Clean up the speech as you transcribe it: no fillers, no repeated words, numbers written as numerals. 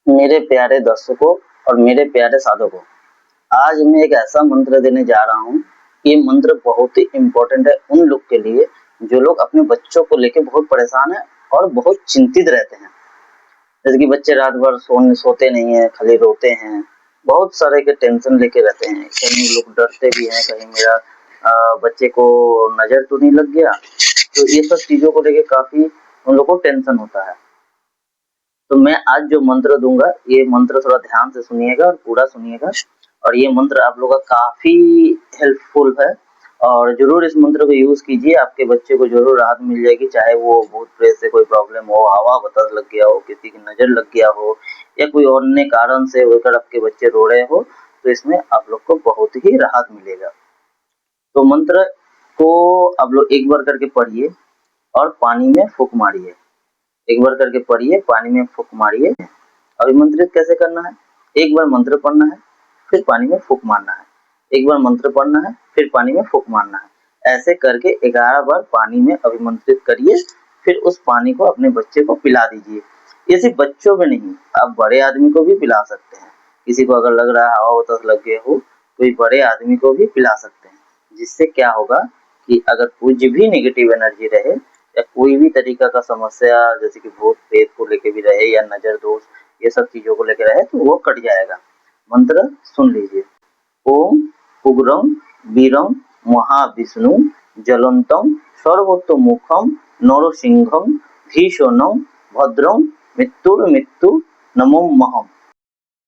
मेरे प्यारे दर्शकों और मेरे प्यारे साधकों, आज मैं एक ऐसा मंत्र देने जा रहा हूँ। ये मंत्र बहुत ही इम्पोर्टेंट है उन लोग के लिए जो लोग अपने बच्चों को लेके बहुत परेशान है और बहुत चिंतित रहते हैं। जैसे कि बच्चे रात भर सोते नहीं है, खाली रोते हैं, बहुत सारे के टेंशन लेके रहते हैं। कहीं लोग डरते भी हैं, कहीं मेरा बच्चे को नजर तो नहीं लग गया। तो ये सब चीजों को लेके काफी उन लोग को टेंशन होता है। तो मैं आज जो मंत्र दूंगा, ये मंत्र थोड़ा ध्यान से सुनिएगा और पूरा सुनिएगा। और ये मंत्र आप लोगों का काफी हेल्पफुल है और जरूर इस मंत्र को यूज कीजिए। आपके बच्चे को जरूर राहत मिल जाएगी, चाहे वो भूत प्रेत से कोई प्रॉब्लम हो, हवा बतास लग गया हो, किसी की नजर लग गया हो या कोई अन्य कारण से होकर आपके बच्चे रो रहे हो, तो इसमें आप लोग को बहुत ही राहत मिलेगा। तो मंत्र को आप लोग एक बार करके पढ़िए और पानी में फूंक मारिए। एक बार करके पढ़िए, पानी में फूंक मारिए। अभिमंत्रित कैसे करना है? एक बार मंत्र पढ़ना है, फिर पानी में फूंक मारना है। एक बार मंत्र पढ़ना है, फिर पानी में फूंक मारना है। ऐसे करके 11 बार पानी में अभिमंत्रित करिए। फिर उस पानी को अपने बच्चे को पिला दीजिए। ये सिर्फ बच्चों में नहीं, आप बड़े आदमी को भी पिला सकते हैं। किसी को अगर लग रहा है हवा उतस लग गए हो, कोई बड़े आदमी को भी पिला सकते हैं। जिससे क्या होगा कि अगर कुछ भी नेगेटिव एनर्जी रहे या कोई भी तरीका का समस्या जैसे कि भूत प्रेत को लेके भी रहे या नजर दोष, ये सब चीजों को लेकर रहे, तो वो कट जाएगा। मंत्र सुन लीजिए। ओम उग्रम वीरम महाविष्णु जलंतम सर्वतोमुखम नरसिंहम भीषणम भद्रम मृत्युर्मृत्यु नमो महम।